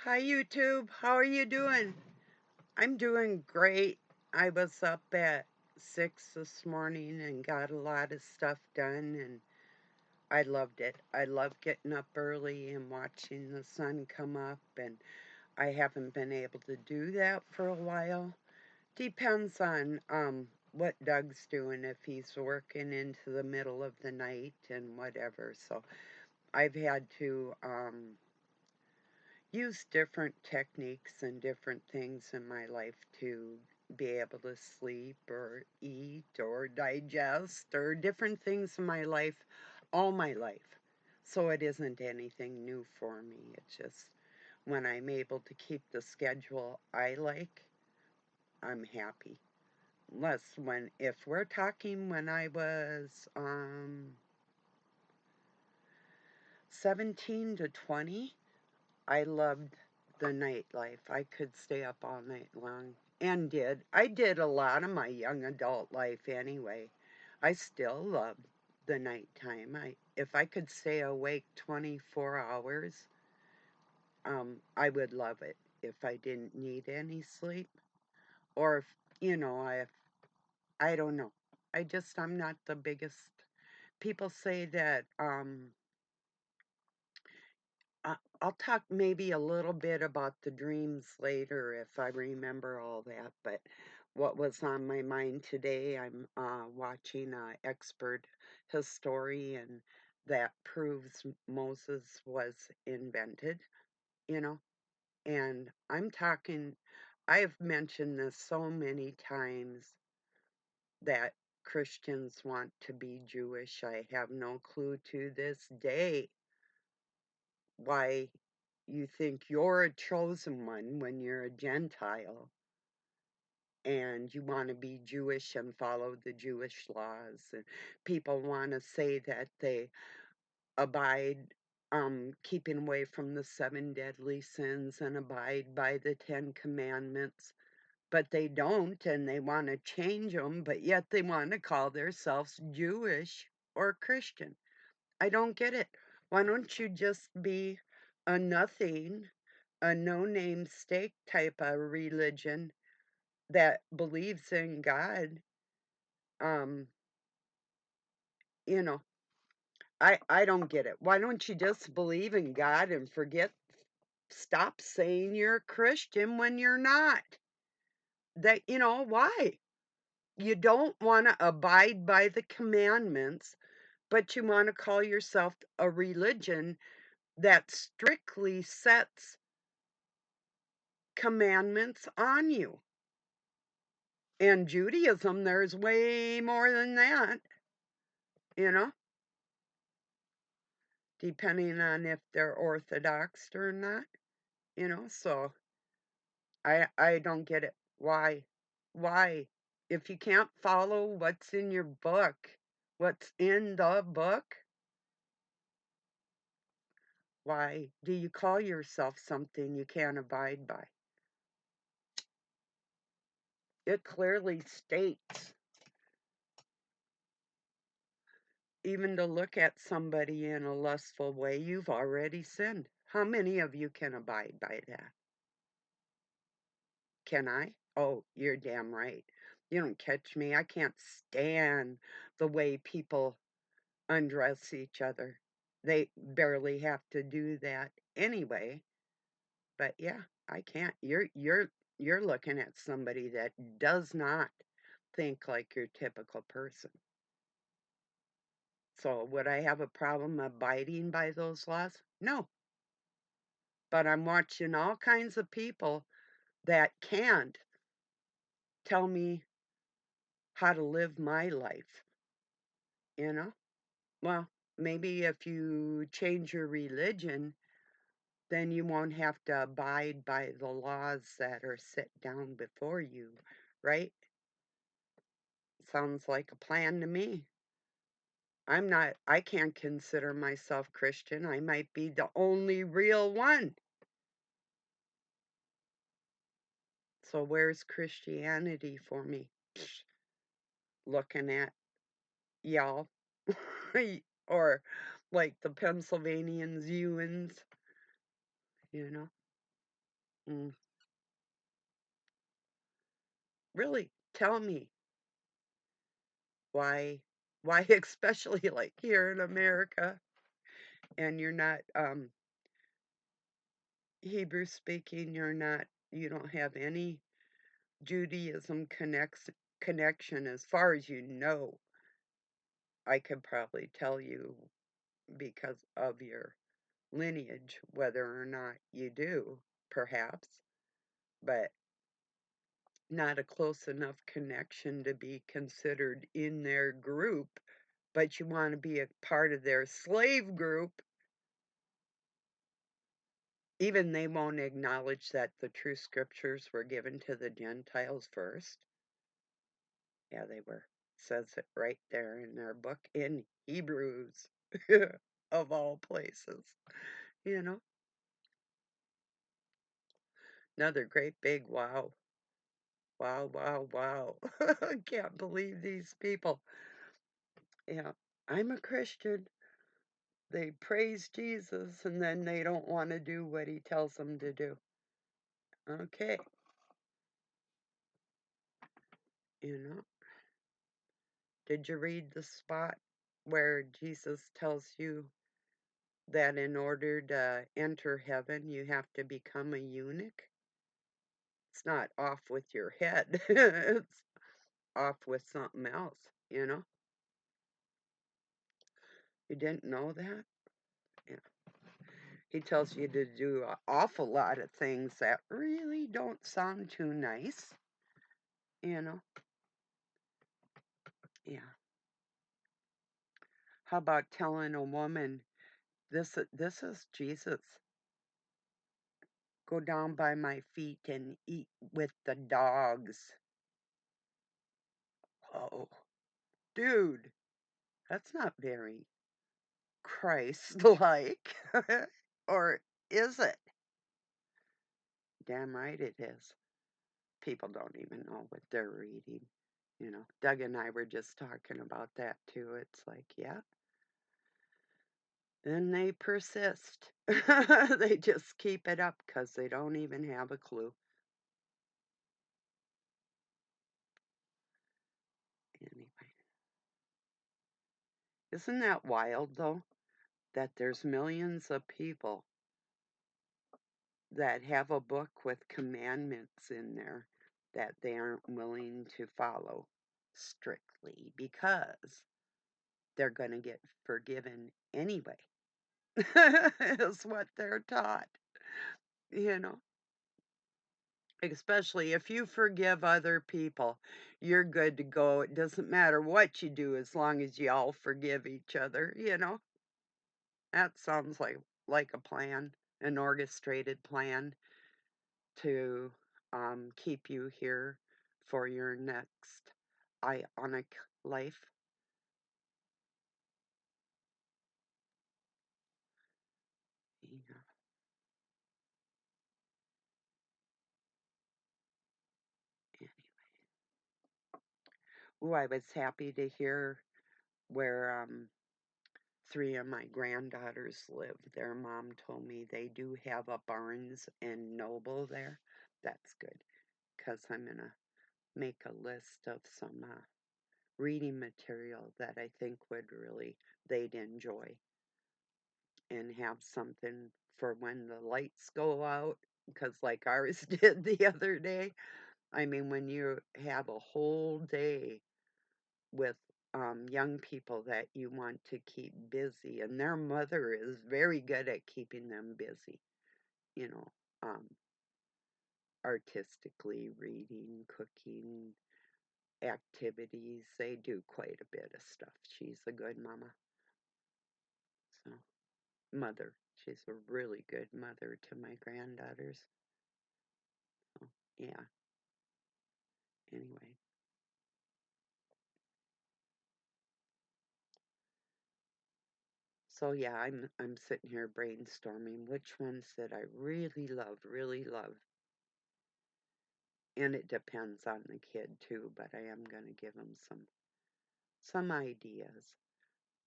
Hi, YouTube. How are you doing? I'm doing great. I was up at 6 this morning and got a lot of stuff done, and I loved it. I love getting up early and watching the sun come up, and I haven't been able to do that for a while. Depends on what Doug's doing, if he's working into the middle of the night and whatever. So I've had to use different techniques and different things in my life to be able to sleep or eat or digest or different things in my life all my life. So it isn't anything new for me. It's just when I'm able to keep the schedule I like, I'm happy. Unless when if we're talking when I was 17 to 20, I loved the nightlife. I could stay up all night long and did. I did a lot of my young adult life anyway. I still love the nighttime. If I could stay awake 24 hours, I would love it if I didn't need any sleep or if, I don't know. I'm not the biggest. People say that I- I'll talk maybe a little bit about the dreams later if I remember all that. But what was on my mind today, I'm watching an expert historian that proves Moses was invented, you know. And I've mentioned this so many times that Christians want to be Jewish. I have no clue to this day why you think you're a chosen one when you're a Gentile and you want to be Jewish and follow the Jewish laws. And people want to say that they abide, keeping away from the seven deadly sins and abide by the Ten Commandments. But they don't, and they want to change them, but yet they want to call themselves Jewish or Christian. I don't get it. Why don't you just be a nothing, a no name steak type of religion that believes in God? Um, you know, I don't get it. Why don't you just believe in God and stop saying you're a Christian when you're not? Why? You don't want to abide by the commandments, but you want to call yourself a religion that strictly sets commandments on you. In Judaism, there's way more than that, you know, depending on if they're Orthodox or not. So I don't get it. Why? Why? If you can't follow what's in your book, what's in the book, why do you call yourself something you can't abide by? It clearly states, even to look at somebody in a lustful way, you've already sinned. How many of you can abide by that? Can I? Oh, you're damn right. You don't catch me. I can't stand the way people undress each other. They barely have to do that anyway. But yeah, I can't. You're looking at somebody that does not think like your typical person. So would I have a problem abiding by those laws? No. But I'm watching all kinds of people that can't tell me how to live my life, you know? Well, maybe if you change your religion, then you won't have to abide by the laws that are set down before you, right? Sounds like a plan to me. I can't consider myself Christian. I might be the only real one. So where's Christianity for me? Looking at y'all. Or like the Pennsylvanians, Ewans, you know? Mm. Really, tell me why why especially like here in America and you're not Hebrew speaking, you don't have any Judaism connection as far as you know. I could probably tell you because of your lineage whether or not you do, perhaps, but not a close enough connection to be considered in their group, but you want to be a part of their slave group. Even they won't acknowledge that the true scriptures were given to the Gentiles first. Yeah, they were. Says it right there in their book in Hebrews, of all places. You know, another great big wow. Wow, wow, wow. I can't believe these people. Yeah, I'm a Christian. They praise Jesus and then they don't want to do what he tells them to do. Okay, you know. Did you read the spot where Jesus tells you that in order to enter heaven, you have to become a eunuch? It's not off with your head, it's off with something else, you know? You didn't know that? Yeah. He tells you to do an awful lot of things that really don't sound too nice, you know? Yeah. How about telling a woman, this is Jesus. Go down by my feet and eat with the dogs. Oh, dude, that's not very Christ-like. Or is it? Damn right it is. People don't even know what they're reading. You know, Doug and I were just talking about that too. It's like, yeah, and they persist. They just keep it up because they don't even have a clue. Anyway, isn't that wild though? That there's millions of people that have a book with commandments in there that they aren't willing to follow strictly because they're going to get forgiven anyway, is what they're taught, you know. Especially if you forgive other people, you're good to go. It doesn't matter what you do as long as you all forgive each other, you know. That sounds like a plan, an orchestrated plan to keep you here for your next ionic life. Yeah. Ooh, I was happy to hear where three of my granddaughters live. Their mom told me they do have a Barnes and Noble there. That's good because I'm going to make a list of some reading material that I think would really they'd enjoy and have something for when the lights go out because like ours did the other day. I mean, when you have a whole day with young people that you want to keep busy, and their mother is very good at keeping them busy, you know, um, artistically, reading, cooking, activities. They do quite a bit of stuff. She's a good mama. So, mother. She's a really good mother to my granddaughters. So, yeah. Anyway, so yeah, I'm sitting here brainstorming which ones that I really love. And it depends on the kid too, but I am going to give him some ideas.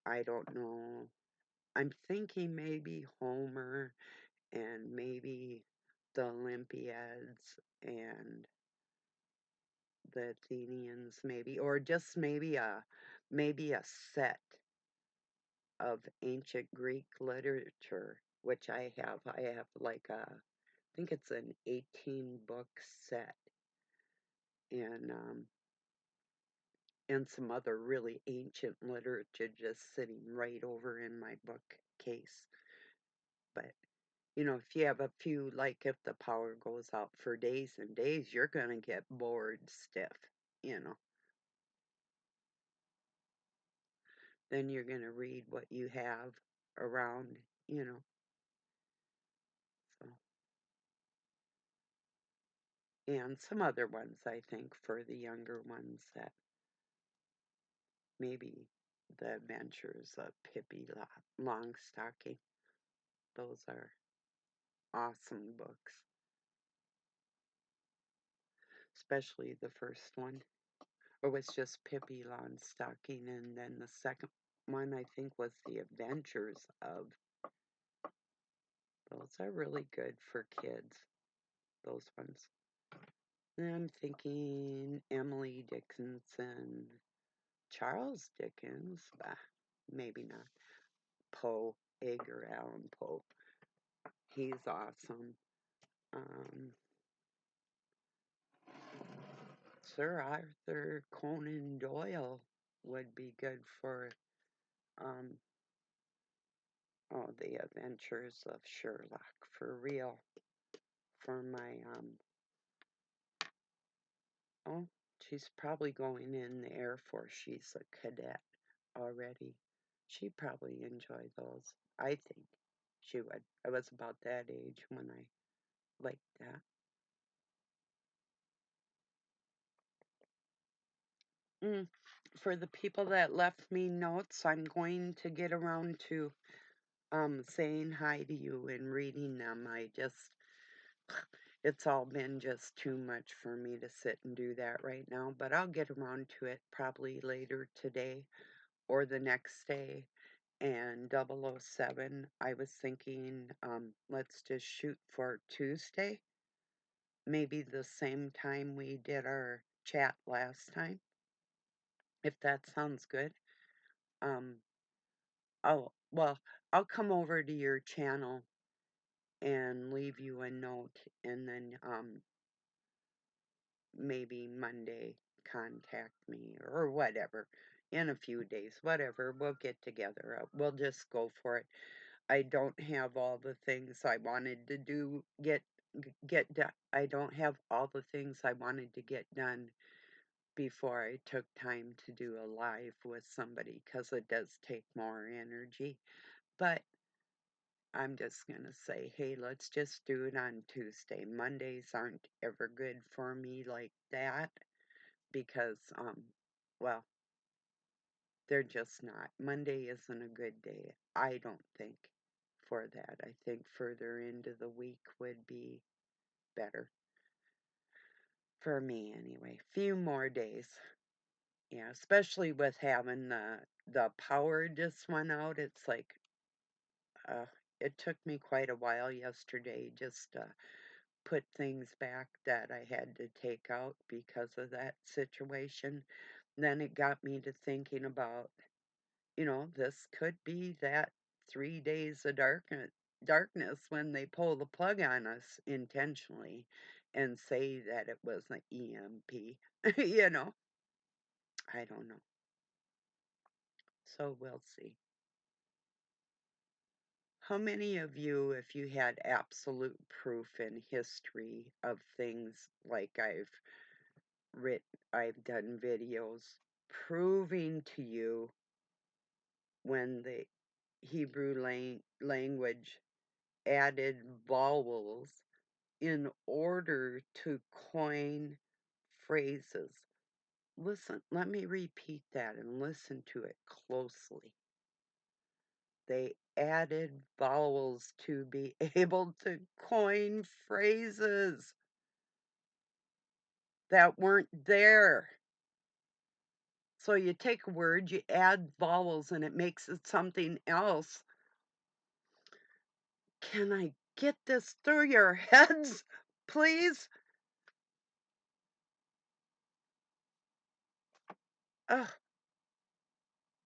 I don't know. I'm thinking maybe Homer and maybe the Olympiads and the Athenians maybe, or just maybe a set of ancient Greek literature, which I have. I have like I think it's an 18 book set, and some other really ancient literature just sitting right over in my bookcase. But if you have a few, like if the power goes out for days and days, you're gonna get bored stiff, you know. Then you're gonna read what you have around, you know. So, and some other ones I think for the younger ones that maybe the Adventures of Pippi Longstocking. Those are awesome books, especially the first one. Or was just Pippi Longstocking, and then the second one I think was The Adventures of. Those are really good for kids. Those ones. And I'm thinking Emily Dickinson, Charles Dickens, maybe not. Poe, Edgar Allan Poe. He's awesome. Um, Sir Arthur Conan Doyle would be good for um, The Adventures of Sherlock, for real. For my oh, she's probably going in the Air Force. She's a cadet already. She'd probably enjoy those. I think she would. I was about that age when I liked that. Mm. For the people that left me notes, I'm going to get around to saying hi to you and reading them. It's all been just too much for me to sit and do that right now, but I'll get around to it probably later today or the next day. And 007, I was thinking, let's just shoot for Tuesday, maybe the same time we did our chat last time, if that sounds good. Um, oh, well, I'll come over to your channel and leave you a note, and then maybe Monday contact me or whatever in a few days, whatever. We'll get together. We'll just go for it. I don't have all the things I wanted to do get done. I don't have all the things I wanted to get done before I took time to do a live with somebody because it does take more energy. But I'm just going to say, hey, let's just do it on Tuesday. Mondays aren't ever good for me like that because, well, they're just not. Monday isn't a good day, I don't think, for that. I think further into the week would be better for me anyway. Few more days. Yeah, especially with having the power just went out. It's like uh it took me quite a while yesterday just to put things back that I had to take out because of that situation. Then it got me to thinking about, this could be that 3 days of darkness when they pull the plug on us intentionally and say that it was an EMP. you know, I don't know. So we'll see. How many of you, if you had absolute proof in history of things like I've done videos proving to you when the Hebrew language added vowels in order to coin phrases. Listen, let me repeat that and listen to it closely. They added vowels to be able to coin phrases that weren't there. So you take a word, you add vowels, and it makes it something else. Can I get this through your heads, please? Ugh.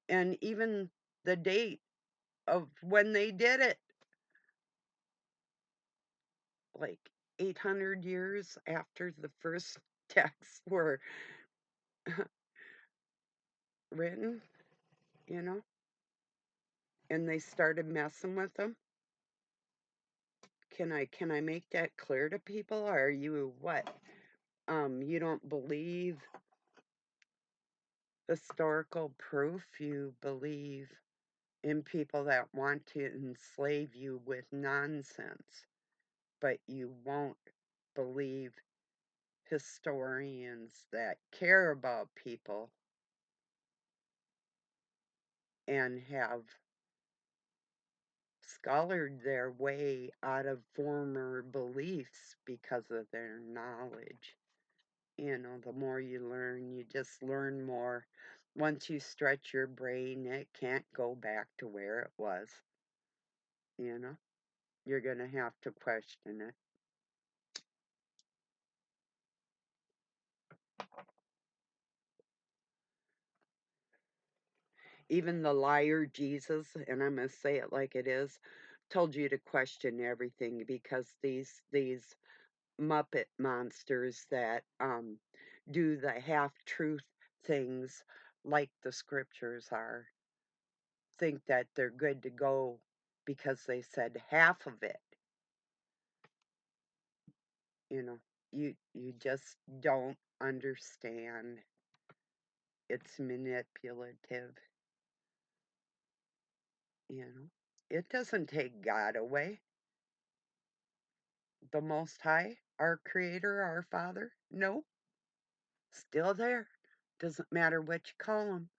And even the date of when they did it, like 800 years after the first texts were written, you know, and they started messing with them. Can I make that clear to people? Are you what? You don't believe historical proof, you believe in people that want to enslave you with nonsense, but you won't believe historians that care about people and have scholared their way out of former beliefs because of their knowledge. The more you learn, you just learn more. Once you stretch your brain, it can't go back to where it was. You know, you're going to have to question it. Even the liar Jesus, and I'm going to say it like it is, told you to question everything because these Muppet monsters that do the half truth things like the scriptures are think that they're good to go because they said half of it. You know, you just don't understand. It's manipulative, you know. It doesn't take God away. The Most High, our Creator, our Father. No, still there. Doesn't matter what you call him.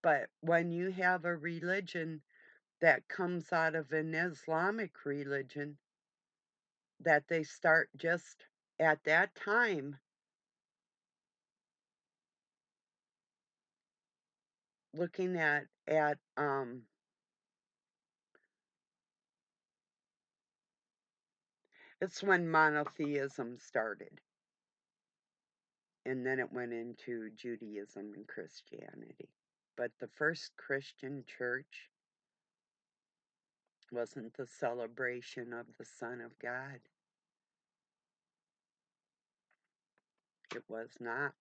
But when you have a religion that comes out of an Islamic religion, that they start just at that time looking at it's when monotheism started, and then it went into Judaism and Christianity. But the first Christian church wasn't the celebration of the Son of God. It was not.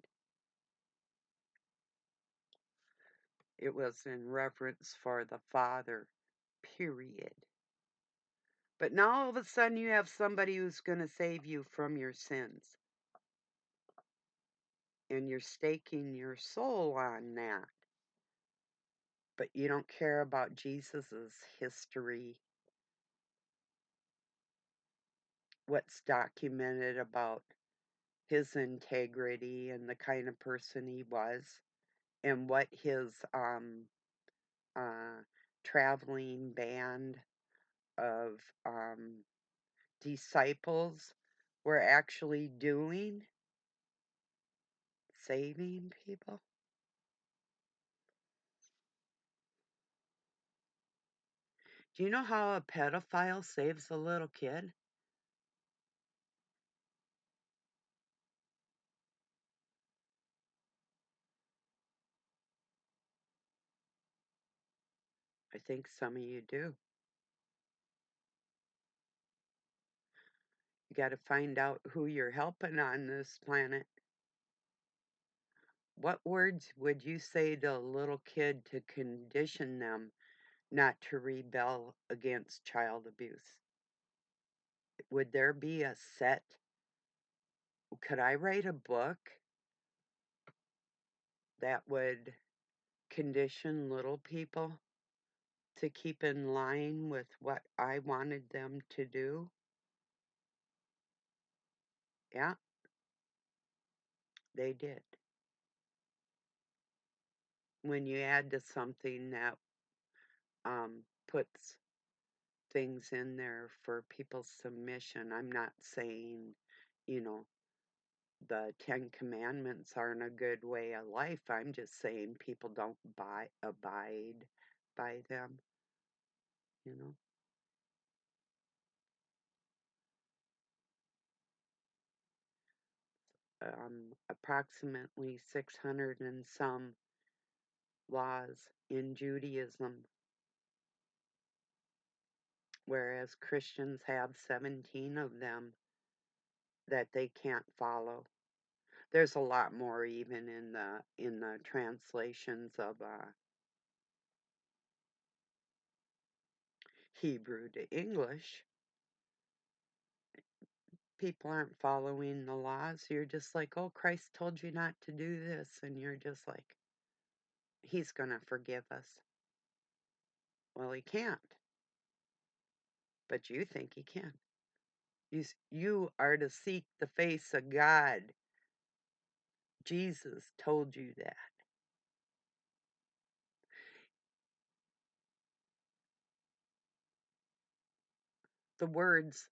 It was in reverence for the Father, period. But now all of a sudden you have somebody who's going to save you from your sins, and you're staking your soul on that. But you don't care about Jesus's history, what's documented about his integrity and the kind of person he was, and what his uh, traveling band of disciples were actually doing, saving people. Do you know how a pedophile saves a little kid? I think some of you do. You got to find out who you're helping on this planet. What words would you say to a little kid to condition them not to rebel against child abuse? Would there be a set? Could I write a book that would condition little people to keep in line with what I wanted them to do? Yeah, they did. When you add to something that puts things in there for people's submission, I'm not saying, you know, the Ten Commandments aren't a good way of life. I'm just saying people don't abide by them, you know. approximately 600 and some laws in Judaism, whereas Christians have 17 of them that they can't follow. There's a lot more even in the translations of Hebrew to English. People aren't following the laws. You're just like, oh, Christ told you not to do this, and you're just like, he's gonna forgive us. Well, he can't, but you think he can. You are to seek the face of God. Jesus told you that. The words,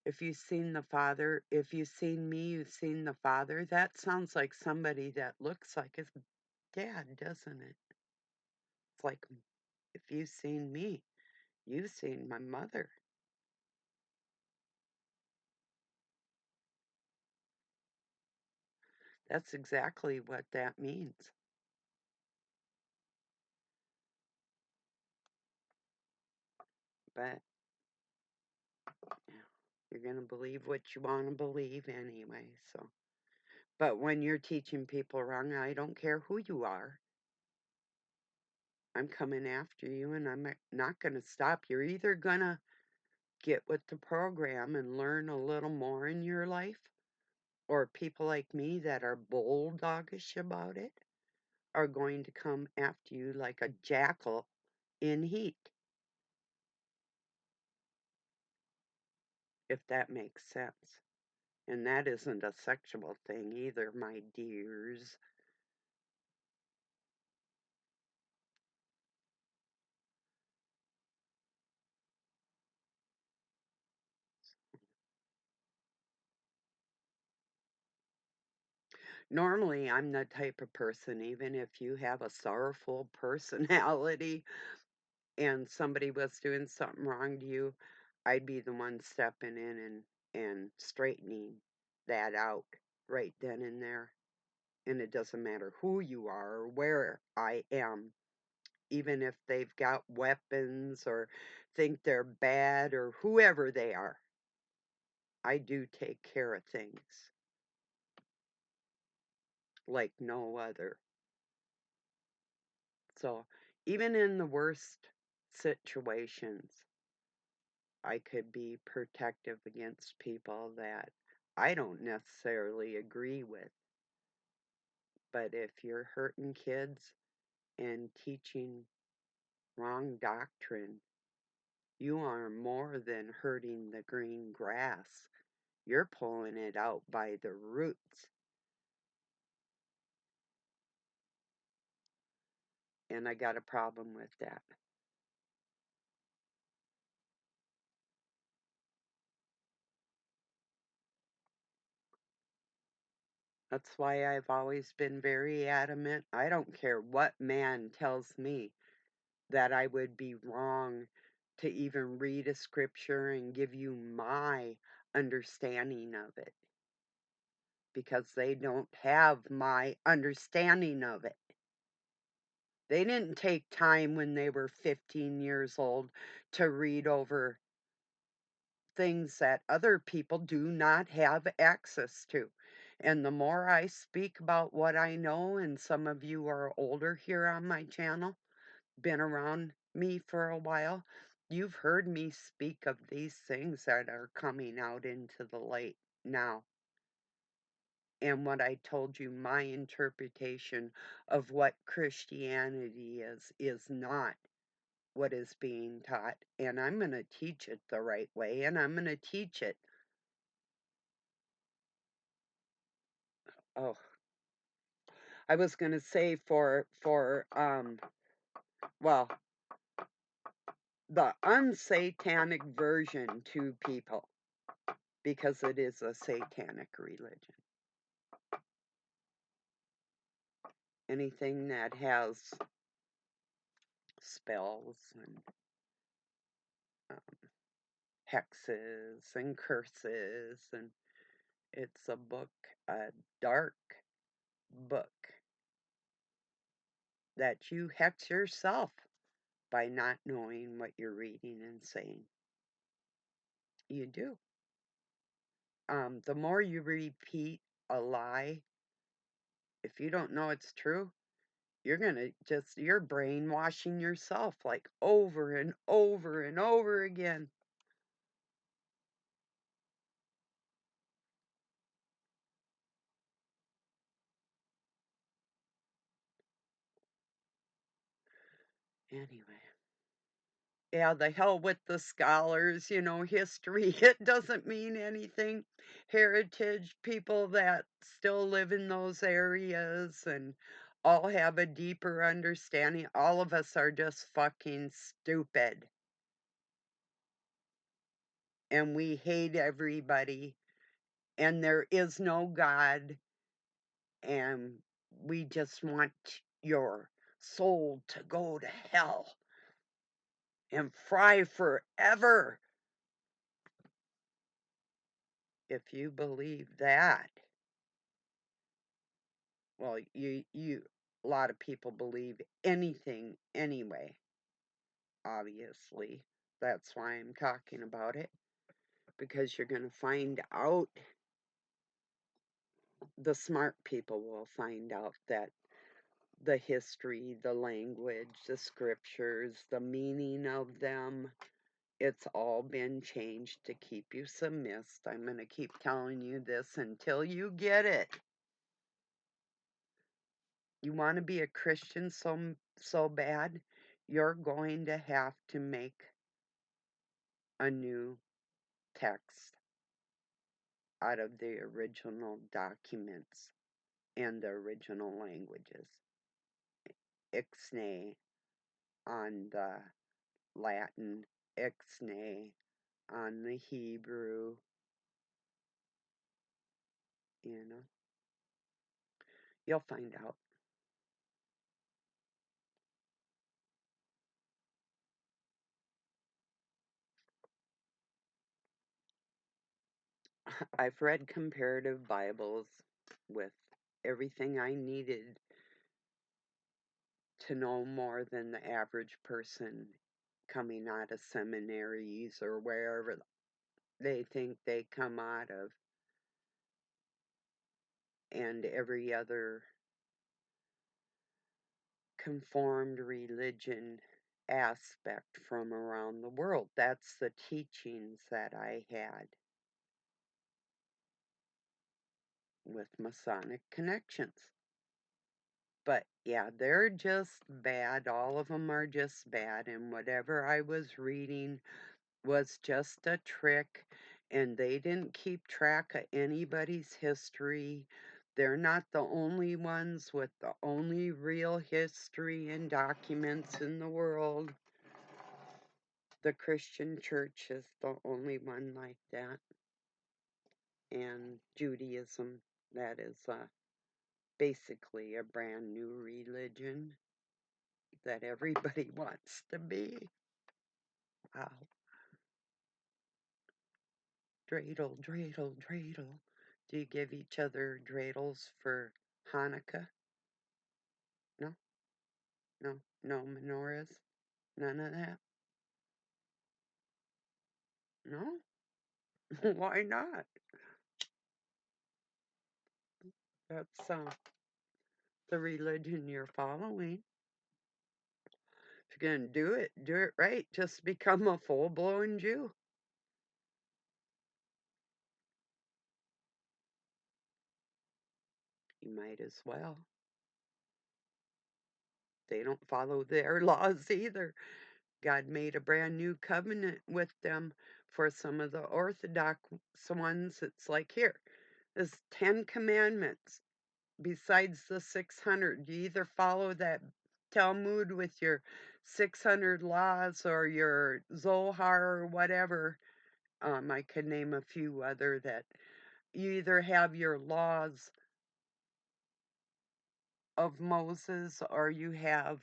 if you've seen the Father, if you've seen me, you've seen the Father, that sounds like somebody that looks like his dad, doesn't it? It's like, if you've seen me, you've seen my mother. That's exactly what that means. But yeah, you're going to believe what you want to believe anyway. So, but when you're teaching people wrong, I don't care who you are. I'm coming after you and I'm not going to stop. You're either going to get with the program and learn a little more in your life, or people like me that are bulldogish about it are going to come after you like a jackal in heat, if that makes sense. And that isn't a sexual thing either, my dears. Normally, I'm the type of person, even if you have a sorrowful personality and somebody was doing something wrong to you, I'd be the one stepping in and straightening that out right then and there. And it doesn't matter who you are or where I am, even if they've got weapons or think they're bad or whoever they are. I do take care of things like no other. So even in the worst situations, I could be protective against people that I don't necessarily agree with. But if you're hurting kids and teaching wrong doctrine, you are more than hurting the green grass. You're pulling it out by the roots. And I got a problem with that. That's why I've always been very adamant. I don't care what man tells me that I would be wrong to even read a scripture and give you my understanding of it, because they don't have my understanding of it. They didn't take time when they were 15 years old to read over things that other people do not have access to. And the more I speak about what I know, and some of you are older here on my channel, been around me for a while, you've heard me speak of these things that are coming out into the light now. And what I told you, my interpretation of what Christianity is not what is being taught. And I'm going to teach it the right way, and I'm going to teach it. Oh, I was going to say well, the unsatanic version to people, because it is a satanic religion. Anything that has spells and um, hexes and curses and It's a book, a dark book that you hex yourself by not knowing what you're reading and saying. You do. The more you repeat a lie, if you don't know it's true, you're brainwashing yourself like over and over and over again. Anyway. Yeah, the hell with the scholars, history, it doesn't mean anything. Heritage, people that still live in those areas and all have a deeper understanding. All of us are just fucking stupid. And we hate everybody. And there is no God. And we just want your soul to go to hell and fry forever. If you believe that, well, a lot of people believe anything anyway, obviously. That's why I'm talking about it, because you're going to find out, the smart people will find out that the history, the language, the scriptures, the meaning of them, it's all been changed to keep you submissed. I'm going to keep telling you this until you get it. You want to be a Christian so bad, you're going to have to make a new text out of the original documents and the original languages. Ixnay on the Latin, ixnay on the Hebrew, you know. You'll find out. I've read comparative Bibles with everything I needed to know more than the average person coming out of seminaries or wherever they think they come out of, and every other conformed religion aspect from around the world. That's the teachings that I had with Masonic connections. But yeah, they're just bad. All of them are just bad. And whatever I was reading was just a trick. And they didn't keep track of anybody's history. They're not the only ones with the only real history and documents in the world. The Christian church is the only one like that. And Judaism, that is basically a brand new religion that everybody wants to be. Wow. Dreidel, dreidel, dreidel. Do you give each other dreidels for Hanukkah? No? No? No menorahs? None of that? No? Why not? That's the religion you're following. If you're going to do it right. Just become a full-blown Jew. You might as well. They don't follow their laws either. God made a brand new covenant with them. For some of the Orthodox ones, it's like, here, there's 10 commandments besides the 600. You either follow that Talmud with your 600 laws or your Zohar or whatever. I could name a few other that you either have your laws of Moses or you have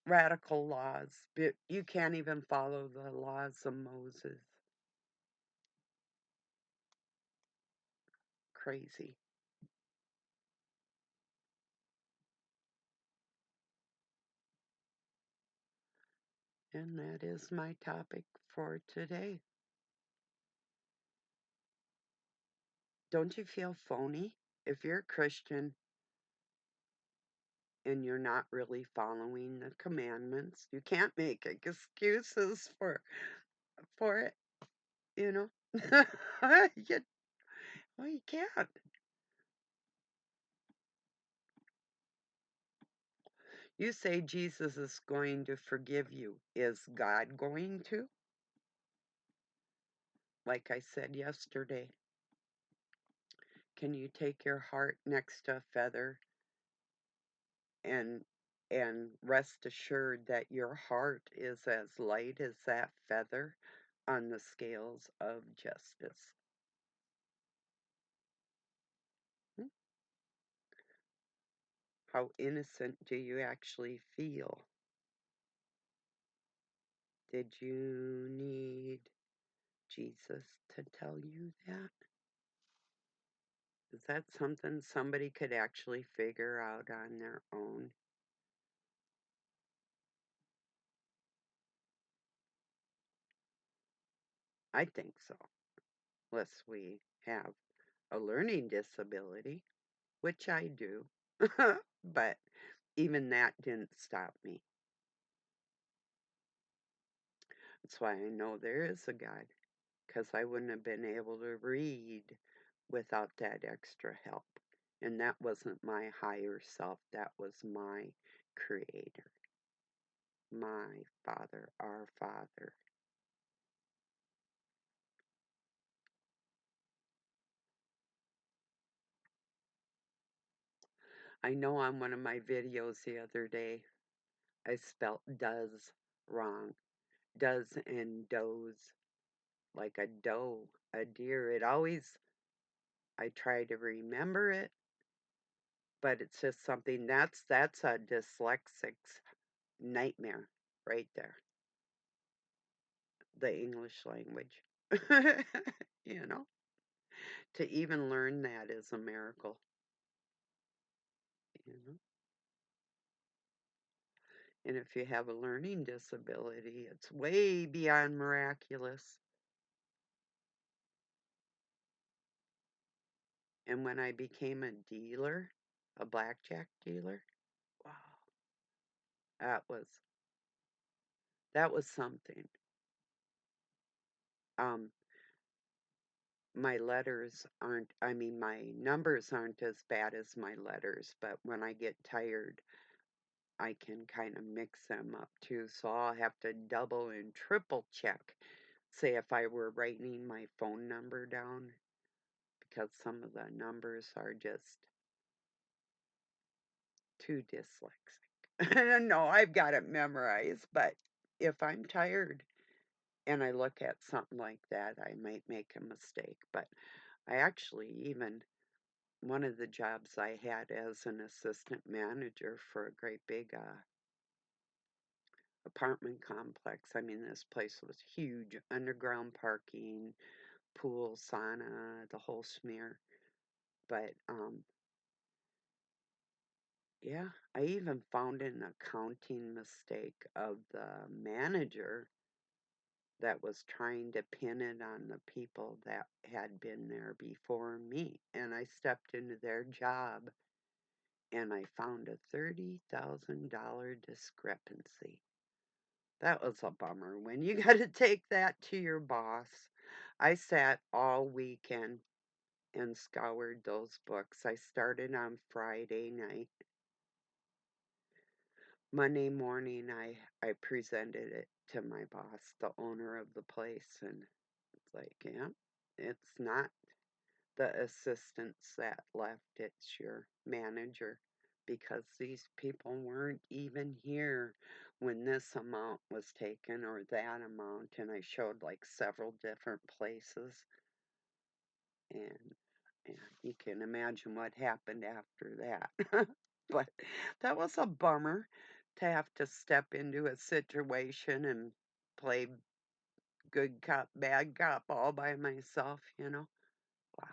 radical laws, but you can't even follow the laws of Moses. crazy. And that is my topic for today. Don't you feel phony? If you're a Christian and you're not really following the commandments, you can't make excuses for it, you know? you, well, you can't. You say Jesus is going to forgive you. Is God going to? Like I said yesterday, can you take your heart next to a feather and rest assured that your heart is as light as that feather on the scales of justice? Hmm? How innocent do you actually feel? Did you need Jesus to tell you that? Is that something somebody could actually figure out on their own? I think so, unless we have a learning disability, which I do. But even that didn't stop me. That's why I know there is a God, because I wouldn't have been able to read without that extra help. And that wasn't my higher self, that was my creator, my Father, our Father. I know on one of my videos the other day, I spelt does wrong. Does and does, like a doe, a deer. It always, I try to remember it, but it's just something that's a dyslexic's nightmare right there. The English language. you know, to even learn that is a miracle, you know. And if you have a learning disability, it's way beyond miraculous. And when I became a dealer, a blackjack dealer, wow, that was that was something. Um, my letters aren't, I mean, my numbers aren't as bad as my letters, but when I get tired, I can kind of mix them up too. So I'll have to double and triple check. Say if I were writing my phone number down, because some of the numbers are just too dyslexic. No, I've got it memorized, but if I'm tired and I look at something like that, I might make a mistake. But I actually even one of the jobs I had as an assistant manager for a great big apartment complex. I mean, this place was huge, underground parking, pool, sauna, the whole smear. But yeah, I even found an accounting mistake of the manager that was trying to pin it on the people that had been there before me. And I stepped into their job and I found a $30,000 discrepancy. That was a bummer when you got to take that to your boss. I sat all weekend and scoured those books. I started on Friday night. Monday morning, I presented it to my boss, the owner of the place, and it's like, yeah, it's not the assistants that left, it's your manager, because these people weren't even here when this amount was taken or that amount. And I showed like several different places, and, and you can imagine what happened after that. But that was a bummer to have to step into a situation and play good cop, bad cop all by myself, you know? Wow.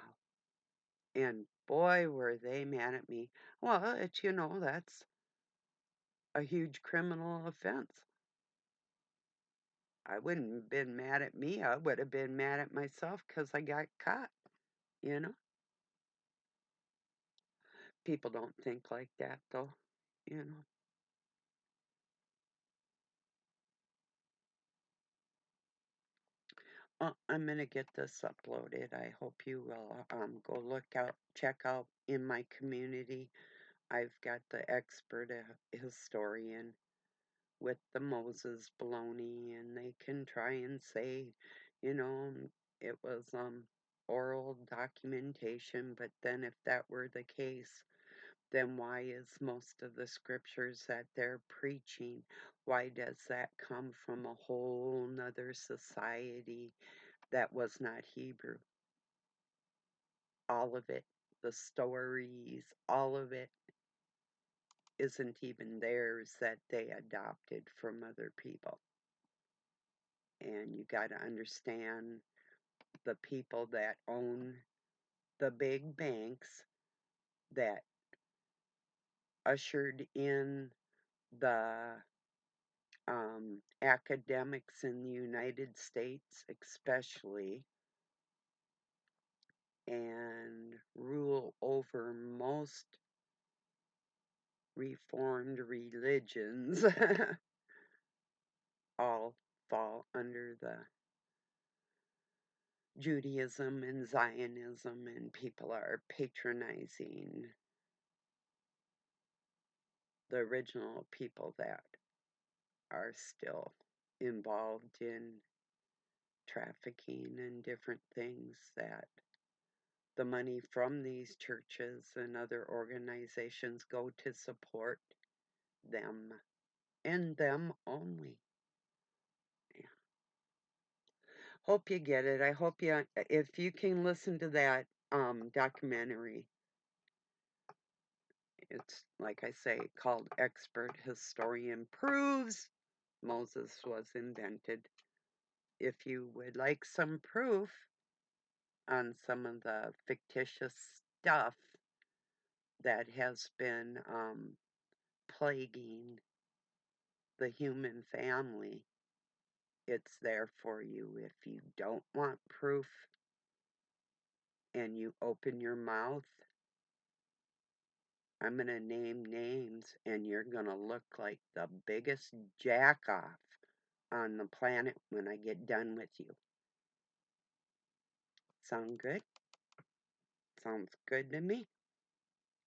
And boy, were they mad at me. Well, that's a huge criminal offense. I wouldn't have been mad at me. I would have been mad at myself because I got caught, you know? People don't think like that, though, you know? I'm gonna get this uploaded. I hope you will go check out in my community. I've got the expert historian with the Moses baloney, and they can try and say, you know, it was oral documentation. But then, if that were the case, then why is most of the scriptures that they're preaching, why does that come from a whole nother society that was not Hebrew? All of it, the stories, all of it isn't even theirs that they adopted from other people. And you got to understand the people that own the big banks that ushered in the academics in the United States, especially, and rule over most reformed religions, all fall under the Judaism and Zionism, and people are patronizing the original people that are still involved in trafficking and different things, that the money from these churches and other organizations go to support them and them only. Yeah. Hope you get it. I hope if you can listen to that documentary, it's like I say, called Expert Historian Proves Moses was invented. If you would like some proof on some of the fictitious stuff that has been plaguing the human family, it's there for you. If you don't want proof and you open your mouth, I'm going to name names and you're going to look like the biggest jack off on the planet when I get done with you. Sound good? Sounds good to me.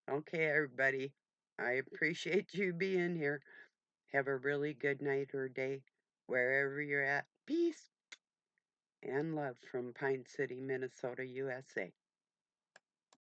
Okay, everybody. I appreciate you being here. Have a really good night or day wherever you're at. Peace and love from Pine City, Minnesota, USA.